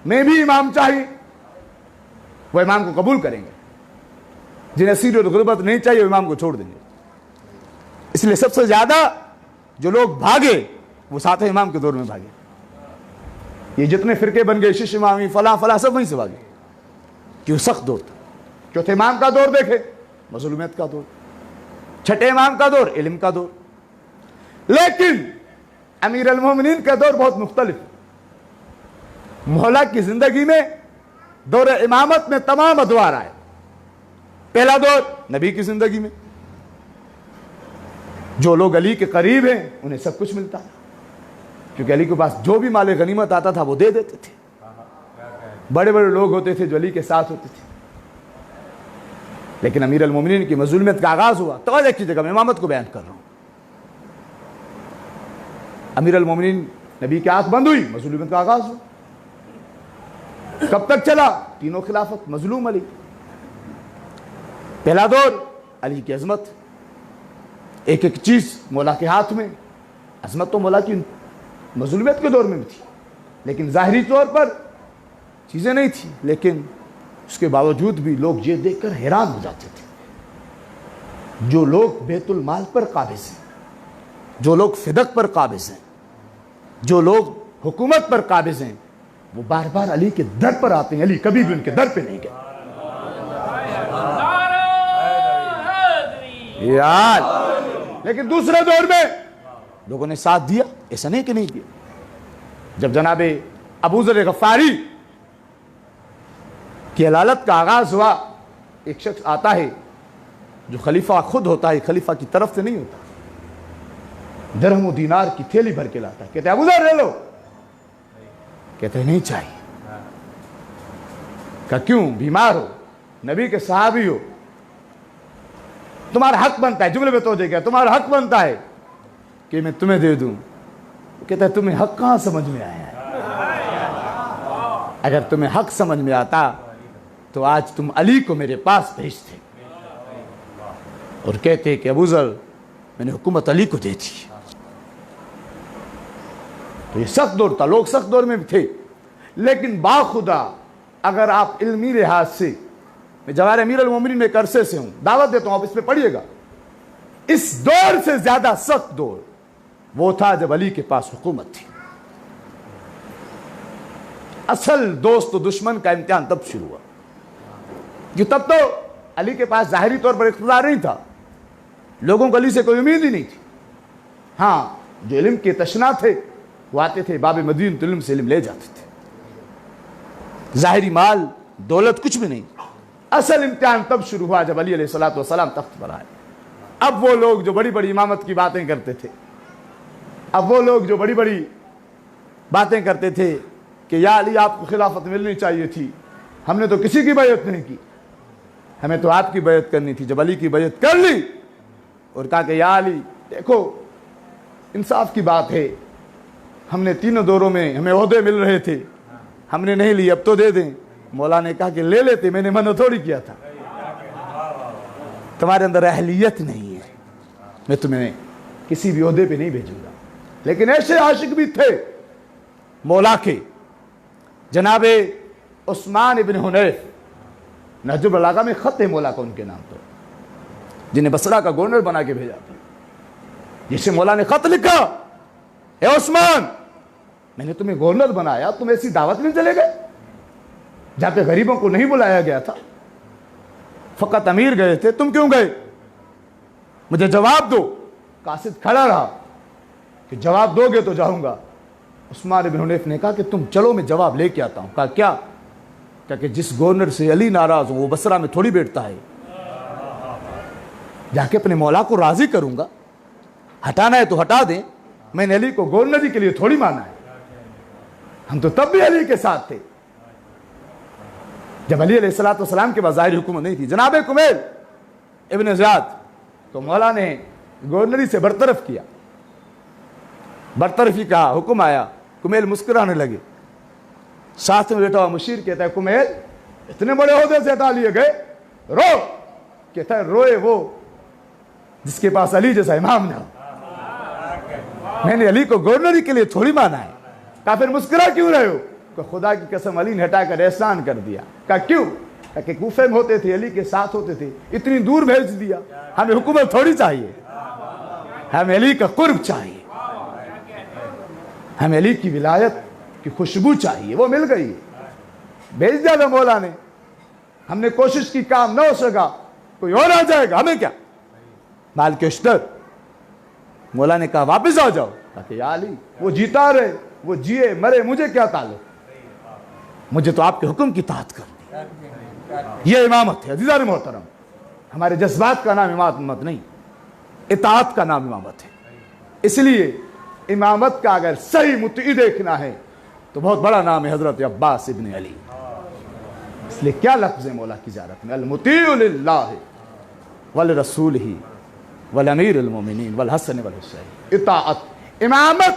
میں بھی امام چاہیے، وہ امام کو قبول کریں گے. جنہیں اسیری اور غربت نہیں چاہیے وہ امام کو چھوڑ دیں گے. اس لیے سب سے زیادہ جو لوگ بھاگے وہ ساتویں امام کے دور میں بھاگے. یہ جتنے فرقے بن گئے، شش امامی، فلاں فلاں، سب وہیں سے بھاگے کیوں؟ سخت دور تھا. چوتھے امام کا دور دیکھے، مظلومیت کا دور. چھٹے امام کا دور، علم کا دور. لیکن امیر المومنین کا دور بہت مختلف ہے. مولا کی زندگی میں دور امامت میں تمام ادوار آئے. پہلا دور نبی کی زندگی میں، جو لوگ علی کے قریب ہیں انہیں سب کچھ ملتا ہے، کیونکہ علی کے پاس جو بھی مال غنیمت آتا تھا وہ دے دیتے تھے. بڑے بڑے لوگ ہوتے تھے جو علی کے ساتھ ہوتے تھے. لیکن امیر المومنین کی مظلومیت کا آغاز ہوا. توجہ کیجیے گا، میں امامت کو بیان کر رہا ہوں. امیر المومنین نبی کی آنکھ بند ہوئی، مظلومیت کا آغاز ہوا. کب تک چلا؟ تینوں خلافت، مظلوم علی. پہلا دور علی کی عظمت، ایک ایک چیز مولا کے ہاتھ میں. عظمت تو مولا کی مظلومیت کے دور میں بھی تھی، لیکن ظاہری طور پر چیزیں نہیں تھی. لیکن اس کے باوجود بھی لوگ یہ دیکھ کر حیران ہو جاتے تھے. جو لوگ بیت المال پر قابض ہیں، جو لوگ فدق پر قابض ہیں، جو لوگ حکومت پر قابض ہیں، وہ بار بار علی کے در پر آتے ہیں. علی کبھی بھی ان کے در پہ نہیں گئے. یار لیکن دوسرے دور میں لوگوں نے ساتھ دیا، ایسا نہیں کہ نہیں دیا. جب جناب ابو ذر غفاری کی عدالت کا آغاز ہوا، ایک شخص آتا ہے جو خلیفہ خود ہوتا ہے، خلیفہ کی طرف سے نہیں ہوتا، درہم و دینار کی تھیلی بھر کے لاتا ہے. کہتے ہیں ابو ذر لے لو. کہتے ہیں نہیں چاہیے. کہ کیوں؟ بیمار ہو، نبی کے صحابی ہو، تمہارا حق بنتا ہے. جملے میں توجہ کیا، تمہارا حق بنتا ہے کہ میں تمہیں دے دوں. کہتا ہے تمہیں حق کہاں سمجھ میں آیا ہے؟ اگر تمہیں حق سمجھ میں آتا تو آج تم علی کو میرے پاس بھیجتے اور کہتے کہ ابو ذر میں نے حکومت علی کو دے دی. تو یہ سخت دور تھا، لوگ سخت دور میں بھی تھے. لیکن باخدا اگر آپ علمی لحاظ سے، میں جوار امیر المومنین میں ایک عرصے سے ہوں، دعوت دیتا ہوں آپ اس پہ پڑھیے گا. اس دور سے زیادہ سخت دور وہ تھا جب علی کے پاس حکومت تھی. اصل دوست و دشمن کا امتحان تب شروع ہوا کہ تب تو علی کے پاس ظاہری طور پر اقتدار نہیں تھا، لوگوں کو علی سے کوئی امید ہی نہیں تھی۔ ہاں جو علم کے تشنا تھے وہ آتے تھے باب مدینہ علم سے علم لے جاتے تھے، ظاہری مال دولت کچھ بھی نہیں۔ اصل امتحان تب شروع ہوا جب علی علیہ الصلوۃ والسلام تخت پر آئے۔ اب وہ لوگ جو بڑی بڑی امامت کی باتیں کرتے تھے، اب وہ لوگ جو بڑی بڑی باتیں کرتے تھے کہ یا علی آپ کو خلافت ملنی چاہیے تھی، ہم نے تو کسی کی بیعت نہیں کی، ہمیں تو آپ کی بیعت کرنی تھی۔ جب علی کی بیعت کر لی اور کہا کہ یا علی دیکھو انصاف کی بات ہے، ہم نے تینوں دوروں میں ہمیں عہدے مل رہے تھے، ہم نے نہیں لی، اب تو دے دیں۔ مولا نے کہا کہ لے لیتے، میں نے منع تھوڑی کیا تھا، تمہارے اندر اہلیت نہیں ہے، میں تمہیں کسی بھی عہدے پہ نہیں بھیجوں گا۔ لیکن ایسے عاشق بھی تھے مولا کے، جناب عثمان ابن حنیف، نہج البلاغہ میں خط ہے مولا کا ان کے نام پر، جنہیں بصرہ کا گورنر بنا کے بھیجا تھا، جسے مولا نے خط لکھا، اے عثمان میں نے تمہیں گورنر بنایا، تم ایسی دعوت میں چلے گئے جہاں پہ غریبوں کو نہیں بلایا گیا تھا، فقط امیر گئے تھے، تم کیوں گئے؟ مجھے جواب دو۔ قاصد کھڑا رہا کہ جواب دو گے تو جاؤں گا۔ عثمان بن حنیف نے کہا کہ تم چلو میں جواب لے کے آتا ہوں۔ کہا کیا؟ کہ جس گورنر سے علی ناراض ہوں وہ بصرہ میں تھوڑی بیٹھتا ہے، جا کے اپنے مولا کو راضی کروں گا، ہٹانا ہے تو ہٹا دیں، میں نے علی کو گورنری کے لیے تھوڑی مانا ہے، ہم تو تب بھی علی کے ساتھ تھے جب علی علیہ السلام کے بعد ظاہری حکومت نہیں تھی۔ جناب کمیل ابن زیاد تو مولا نے گورنری سے برطرف کیا، برطرفی کا حکم آیا، کمیل مسکرانے لگے، ساتھ میں بیٹھا ہوا مشیر کہتا ہے کمیل اتنے بڑے عہدے سے ہٹا لیے گئے، رو۔ کہتا ہے روئے وہ جس کے پاس علی جیسا امام نہ ہو، میں نے علی کو گورنری کے لیے تھوڑی مانا ہے۔ کہا پھر مسکرا کیوں رہے ہو؟ کہ خدا کی قسم علی نے ہٹا کر احسان کر دیا۔ کہا کیوں؟ کہ کوفے میں ہوتے تھے، علی کے ساتھ ہوتے تھے، اتنی دور بھیج دیا، ہمیں حکومت تھوڑی چاہیے، ہمیں علی کا قرب چاہیے، ہمیں علی کی ولایت کی خوشبو چاہیے، وہ مل گئی، بھیج دیا تھا مولا نے، ہم نے کوشش کی کام نہ ہو سکا، کوئی اور آ جائے گا، ہمیں کیا؟ مال کے اشتر۔ مولا نے کہا واپس آ جاؤ۔ کہا کہ یا علی وہ جیتا رہے، وہ جیے مرے، مجھے کیا تعلق، مجھے تو آپ کے حکم کی اطاعت کرنی، یہ امامت ہے۔ عزیزان محترم، ہمارے جذبات کا نام امامت نہیں، اطاعت کا نام امامت ہے۔ اس لیے امامت کا اگر صحیح مطیع دیکھنا ہے تو بہت بڑا نام ہے حضرت عباس ابن علی۔ اس لیے کیا لفظ ہے مولا کی زیارت میں، المطیع للہ ولرسولہ والامیر المومنین والحسن والحسین۔ اطاعت، امامت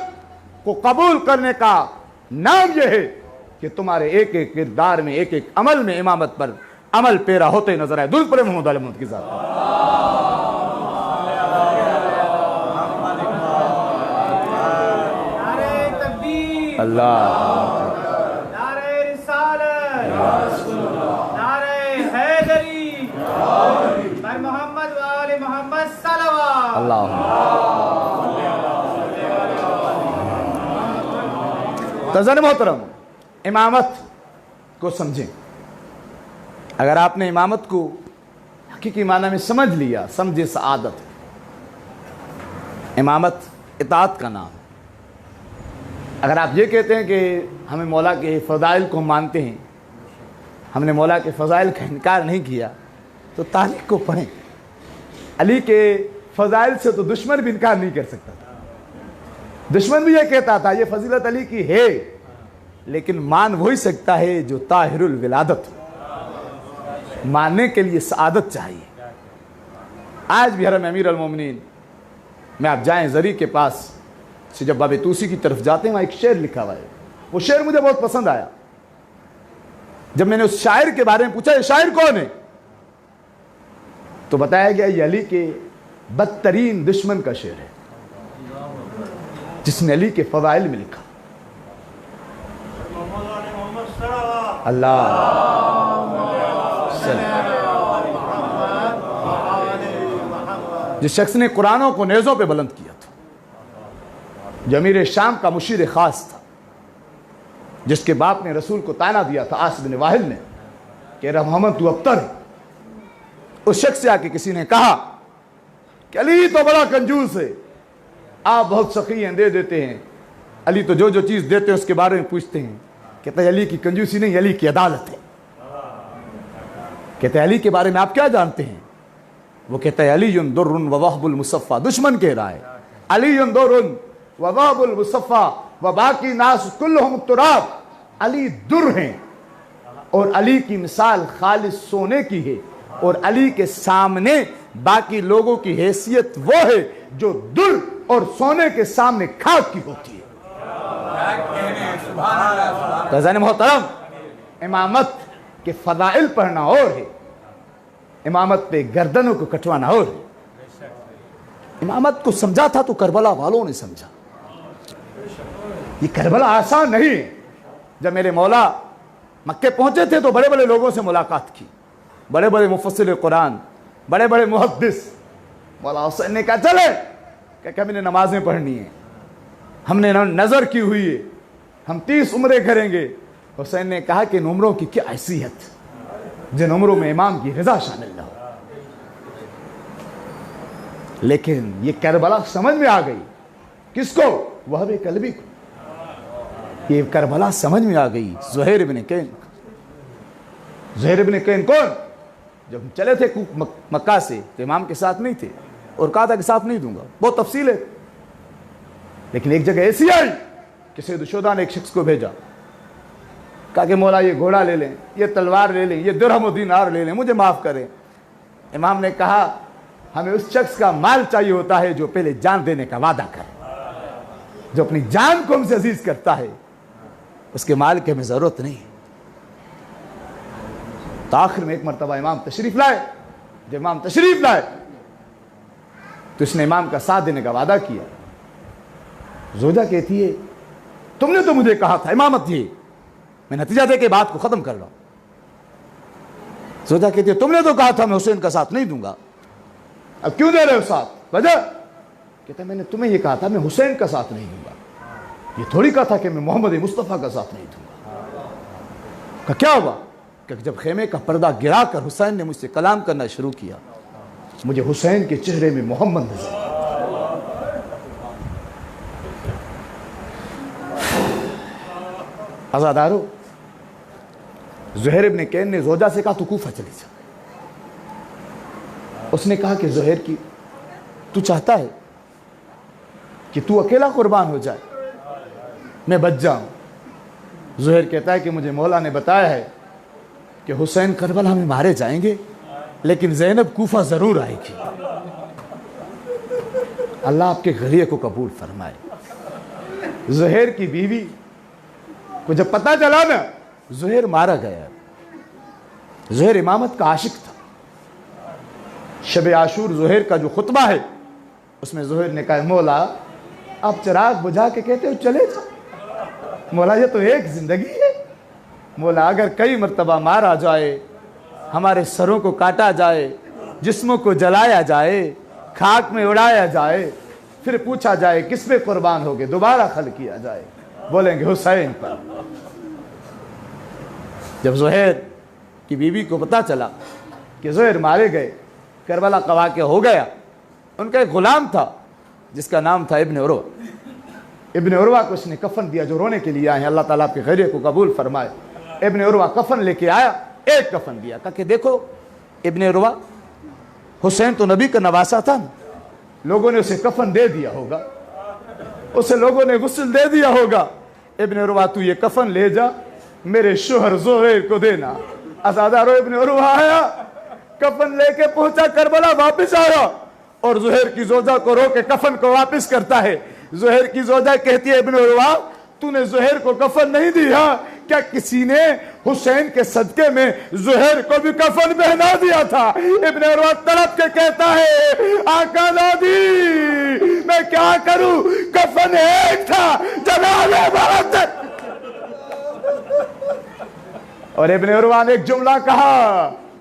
کو قبول کرنے کا نام یہ ہے کہ تمہارے ایک ایک کردار میں، ایک ایک عمل میں امامت پر عمل پیرا ہوتے نظر آئے۔ درود پڑھیں محمد علیہ محمد کی ذات پر۔ اللہ نعرہ رسالت، نعرہ حیدری، بر محمد و آل محمد صلوات۔ اللہ تزن محترم، امامت کو سمجھیں۔ اگر آپ نے امامت کو حقیقی معنی میں سمجھ لیا، سمجھے سعادت۔ امامت اطاعت کا نام۔ اگر آپ یہ کہتے ہیں کہ ہمیں مولا کے فضائل کو مانتے ہیں، ہم نے مولا کے فضائل کا انکار نہیں کیا، تو تاریخ کو پڑھیں۔ علی کے فضائل سے تو دشمن بھی انکار نہیں کر سکتا تھا، دشمن بھی یہ کہتا تھا یہ فضیلت علی کی ہے، لیکن مان وہی سکتا ہے جو طاہر الولادت ہو، ماننے کے لیے سعادت چاہیے۔ آج بھی حرم امیر المومنین میں آپ جائیں، زری کے پاس سے جب باب توسی کی طرف جاتے ہیں، وہاں ایک شعر لکھا ہوا ہے، وہ شعر مجھے بہت پسند آیا۔ جب میں نے اس شاعر کے بارے میں پوچھا یہ شاعر کون ہے، تو بتایا گیا یہ علی کے بدترین دشمن کا شعر ہے، جس نے علی کے فضائل میں لکھا۔ اللہ جس شخص نے قرآنوں کو نیزوں پہ بلند کیا تھا، جو امیر شام کا مشیر خاص تھا، جس کے باپ نے رسول کو طعنہ دیا تھا عاص بن واحد نے کہ محمد تو ابتر ہے، اس شخص سے آ کے کسی نے کہا کہ علی تو بڑا کنجوس ہے، آپ بہت سخی ہیں، دے دیتے ہیں، علی تو جو جو چیز دیتے ہیں اس کے بارے میں پوچھتے ہیں۔ کہتا ہے علی کی کنجوسی نہیں، علی کی عدالت ہے۔ کہتا ہے علی کے بارے میں آپ کیا جانتے ہیں؟ وہ کہتا ہے علی در و وہب المصفى، دشمن کہہ رہا ہے علی در و وہب المصفى و باقی ناس کلہم التراب، علی در ہیں اور علی کی مثال خالص سونے کی ہے، اور علی کے سامنے باقی لوگوں کی حیثیت وہ ہے جو در اور سونے کے سامنے خاک کی ہوتی ہے۔ عزیزان محترم، امامت کے فضائل پڑھنا اور ہے، امامت پہ گردنوں کو کٹوانا اور ہے۔ امامت کو سمجھا تھا تو کربلا والوں نے سمجھا۔ یہ کربلا آسان نہیں ہے۔ جب میرے مولا مکے پہنچے تھے تو بڑے بڑے لوگوں سے ملاقات کی، بڑے بڑے مفسر قرآن، بڑے بڑے محدث۔ مولا حسین نے کہا چلے کہ ہم نے نمازیں پڑھنی ہیں، ہم نے نظر کی ہوئی ہے، ہم 30 عمرے کریں گے۔ حسین نے کہا کہ ان عمروں کی کیا حیثیت جن عمروں میں امام کی رضا شامل نہ ہو۔ لیکن یہ کربلا سمجھ میں آ گئی، کس کو؟ وہب کلبی کو۔ یہ کربلا سمجھ میں آ گئی زہیر بن کین۔ زہیر بن کین کون؟ جب ہم چلے تھے مکہ سے تو امام کے ساتھ نہیں تھے اور کہا تھا کہ ساتھ نہیں دوں گا، بہت تفصیل ہے، لیکن ایک جگہ ایسی آئی کہ سید الشہداء نے ایک شخص کو بھیجا، کہا کہ مولا یہ گھوڑا لے لیں، یہ تلوار لے لیں، یہ درہم و دینار لے لیں، مجھے معاف کریں۔ امام نے کہا ہمیں اس شخص کا مال چاہیے ہوتا ہے جو پہلے جان دینے کا وعدہ کرے، جو اپنی جان کو ہم سے عزیز کرتا ہے، اس کے مال کی ہمیں ضرورت نہیں۔ تو آخر میں ایک مرتبہ امام تشریف لائے۔ جب امام تشریف لائے تو اس نے امام کا ساتھ دینے کا وعدہ کیا۔ زوجہ کہتی ہے تم نے تو مجھے کہا تھا امامت یہ، میں نتیجہ دے کے بات کو ختم کر رہا ہوں۔ زوجہ کہتی ہے تم نے تو کہا تھا میں حسین کا ساتھ نہیں دوں گا، اب کیوں دے رہے ہو ساتھ؟ وجہ؟ کہتا ہے میں نے تمہیں یہ کہا تھا میں حسین کا ساتھ نہیں دوں گا، یہ تھوڑی کہا تھا کہ میں محمد مصطفیٰ کا ساتھ نہیں دوں گا۔ کہ کیا ہوا؟ کہ جب خیمے کا پردہ گرا کر حسین نے مجھ سے کلام کرنا شروع کیا، مجھے حسین کے چہرے میں محمد نظر آیا۔ عزادارو، زہیر ابن کین نے زوجہ سے کہا تو کوفہ چلی جا۔ اس نے کہا کہ زہیر کی تو چاہتا ہے کہ تو اکیلا قربان ہو جائے، میں بچ جاؤں؟ زہیر کہتا ہے کہ مجھے مولا نے بتایا ہے کہ حسین کربلا میں مارے جائیں گے لیکن زینب کوفہ ضرور آئے گی۔ اللہ آپ کے غریے کو قبول فرمائے۔ زہیر کی بیوی کو جب پتہ چلا نا زہیر مارا گیا، زہیر امامت کا عاشق تھا۔ شب عاشور زہیر کا جو خطبہ ہے اس میں زہیر نے کہا مولا آپ چراغ بجھا کے کہتے ہو چلے جا، مولا یہ تو ایک زندگی ہے، مولا اگر کئی مرتبہ مارا جائے، ہمارے سروں کو کاٹا جائے، جسموں کو جلایا جائے، خاک میں اڑایا جائے، پھر پوچھا جائے کس پہ قربان ہوگے، دوبارہ خلق کیا جائے، بولیں گے حسین پر۔ جب زہیر کی بیوی کو پتا چلا کہ زہیر مارے گئے، کربلا کا واقعہ ہو گیا، ان کا ایک غلام تھا جس کا نام تھا ابن عروہ۔ ابن عروہ کو اس نے کفن دیا، جو رونے کے لیے آئے ہیں، اللہ تعالیٰ آپ کے خیریت کو قبول فرمائے۔ ابن عروہ کفن لے کے آیا، ایک کفن دیا، کہا کہ دیکھو ابن عروہ، حسین تو نبی کا نواسہ تھا نا، لوگوں نے اسے کفن دے دیا ہوگا، اسے لوگوں نے غسل دے دیا ہوگا، ابن عروہ تو یہ کفن لے جا میرے شوہر زہیر کو دینا۔ عزادارو، ابن عروہ آیا، کفن لے کے پہنچا کربلا، واپس آیا اور زہیر کی زوجہ کو رو کے کفن کو واپس کرتا ہے۔ زہیر کی زوجہ کہتی ہے ابن عروہ تو نے زہیر کو کفن نہیں دیا، کیا کسی نے حسین کے صدقے میں زہیر کو بھی کفن پہنا دیا تھا؟ ابن عروہ تڑپ کے کہتا ہے آقا دادی میں کیا کروں، کفن ایک تھا جلالے بہت۔ اور ابن عروہ نے ایک جملہ کہا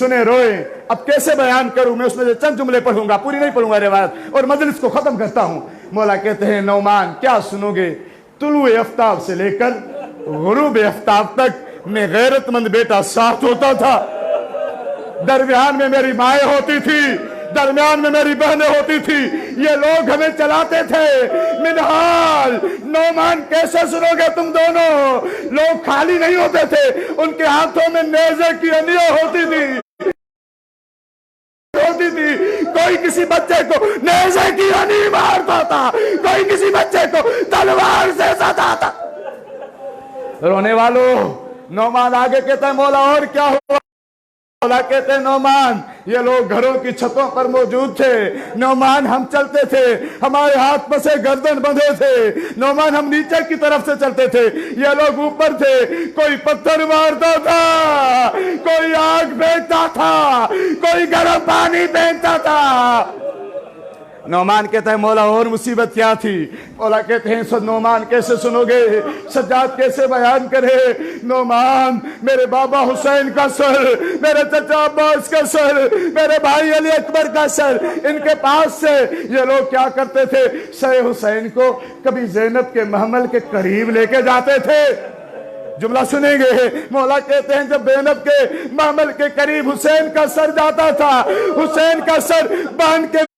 سنے روئے. اب کیسے بیان کروں؟ میں اس میں سے چند جملے پڑھوں گا, پوری نہیں پڑھوں گا روایت, اور مجلس کو ختم کرتا ہوں. مولا کہتے ہیں نعمان کیا سنو گے؟ طلوع آفتاب سے لے کر غروب آفتاب تک میں غیرت مند بیٹا ساتھ ہوتا تھا. درمیان میں میری مائیں ہوتی تھی, درمیان میں میری بہنیں ہوتی تھی. یہ لوگ ہمیں چلاتے تھے. منہال نعمان کیسے سنو گے تم دونوں؟ لوگ خالی نہیں ہوتے تھے, ان کے ہاتھوں میں نیزے کی انیاں ہوتی تھی. کوئی کسی بچے کو نیزے کی انی مارتا تھا, کوئی کسی بچے کو تلوار سے ستا تھا. رونے والوں, نعمان آگے کہتا ہے مولا اور کیا ہوا؟ مولا کہتے ہیں نعمان یہ لوگ گھروں کی چھتوں پر موجود تھے. نعمان ہم چلتے تھے, ہمارے ہاتھ پسے گردن بندھے تھے. نعمان ہم نیچے کی طرف سے چلتے تھے, یہ لوگ اوپر تھے. کوئی پتھر مارتا تھا, کوئی آگ پھینکتا تھا, کوئی گرم پانی پھینکتا تھا. نعمان کہتا ہے مولا اور مصیبت کیا تھی؟ مولا کہتے ہیں سو نعمان کیسے سنو گے؟ سجاد کیسے بیان کرے؟ نعمان میرے بابا حسین کا سر, میرے چچا عباس کا سر, میرے بھائی علی اکبر کا سر, ان کے پاس سے یہ لوگ کیا کرتے تھے؟ سر حسین کو کبھی زینب کے محمل کے قریب لے کے جاتے تھے. جملہ سنیں گے. مولا کہتے ہیں جب زینب کے محمل کے قریب حسین کا سر جاتا تھا, حسین کا سر باندھ کے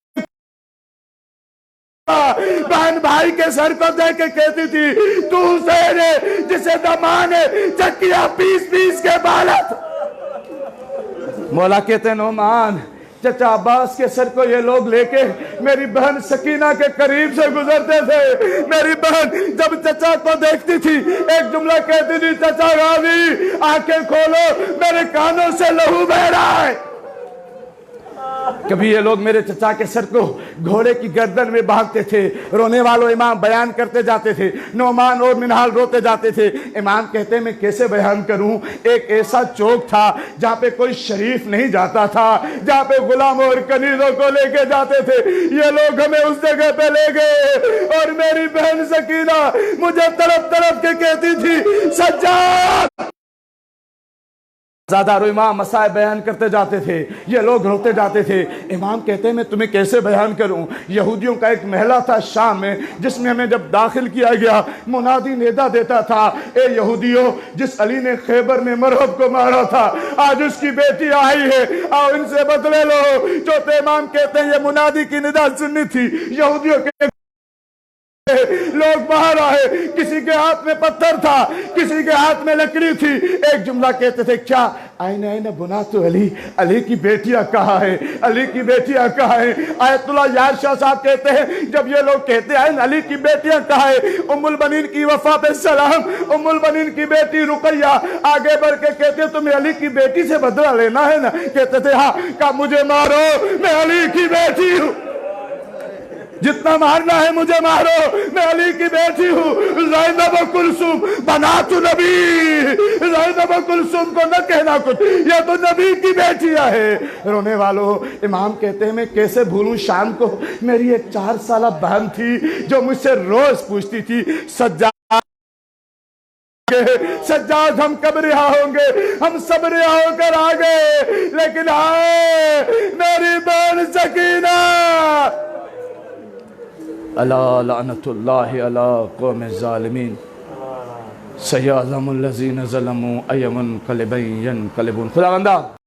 بہن بھائی کے سر کو دے کے کہتی تھی تو حسین ہے جسے زمانے چکیاں پیس پیس کے بالت. مولا کہتے ہیں نعمان چچا عباس کے سر کو یہ لوگ لے کے میری بہن سکینہ کے قریب سے گزرتے تھے. میری بہن جب چچا کو دیکھتی تھی ایک جملہ کہتی تھی چچا غازی آنکھیں کھولو میرے کانوں سے لہو بہ رہا ہے. کبھی یہ لوگ میرے چچا کے سر کو گھوڑے کی گردن میں باندھتے تھے. رونے والوں امام بیان کرتے جاتے تھے, نعمان اور منہال روتے جاتے تھے. امام کہتے ہیں میں کیسے بیان کروں؟ ایک ایسا چوک تھا جہاں پہ کوئی شریف نہیں جاتا تھا, جہاں پہ غلاموں اور کنیزوں کو لے کے جاتے تھے. یہ لوگ ہمیں اس جگہ پہ لے گئے اور میری بہن سکینہ مجھے طرف طرف کے کہتی تھی سجاد. زیادہ رو امام مسائب بیان کرتے جاتے تھے, یہ لوگ روتے جاتے تھے. امام کہتے ہیں میں تمہیں کیسے بیان کروں؟ یہودیوں کا ایک محلہ تھا شام میں جس میں ہمیں جب داخل کیا گیا منادی ندا دیتا تھا اے یہودیوں جس علی نے خیبر میں مرہب کو مارا تھا آج اس کی بیٹی آئی ہے, آؤ ان سے بدلے لو. چوتھے امام کہتے ہیں یہ منادی کی ندا سننی تھی. یہودیوں کے لوگ باہر آئے, کسی کے ہاتھ میں پتھر تھا, کسی کے ہاتھ میں لکڑی تھی. ایک جملہ کہتے تھے کیا آئین آئین بنات علی, علی کی بیٹیاں کہاں ہیں, علی کی بیٹیاں کہاں ہیں؟ آیت اللہ یار شاہ صاحب کہتے ہیں جب یہ لوگ کہتے ہیں علی کی بیٹیاں کہاں ہیں, ام المنین کی وفا پہ سلام, ام المنین کی بیٹی رقیہ آگے بڑھ کے کہتے تمہیں علی کی بیٹی سے بدلہ لینا ہے نا؟ کہتے تھے ہاں. کہا مجھے مارو میں علی کی بیٹی ہوں, جتنا مارنا ہے مجھے مارو میں علی کی بیٹی ہوں. زینب و کلثوم بنات نبی, زینب و کلثوم کو نہ کہنا کچھ, یہ تو نبی کی بیٹیاں ہے. رونے والوں امام کہتے ہیں میں کیسے بھولوں شام کو میری ایک 4 سالہ بہن تھی جو مجھ سے روز پوچھتی تھی سجاد ہم کب رہا ہوں گے؟ ہم سب رہا ہو کر آ گئے, لیکن آئے میری بہن سکینہ. الا لعنت اللہ علی قوم الظالمین سیعلم الذین ظلموا ای منقلب ینقلبون. خدا بندہ